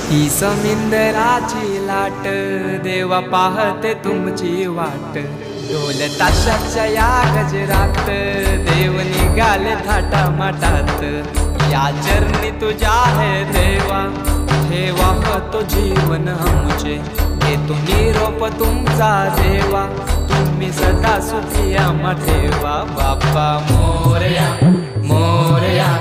ही समिंदराची लाट देवा पाहते तुमची वाट। ढोल ताशाच्या या गजरात देव निघाले थाटा माटात। या चरणी तुझ्या है देवा ठेवा तो जीवन आमचे। घेतो निरोप तुमचा देवा तुम्ही सदा सुखी आम्हा ठेवा। बाप्पा मोरया मोरया।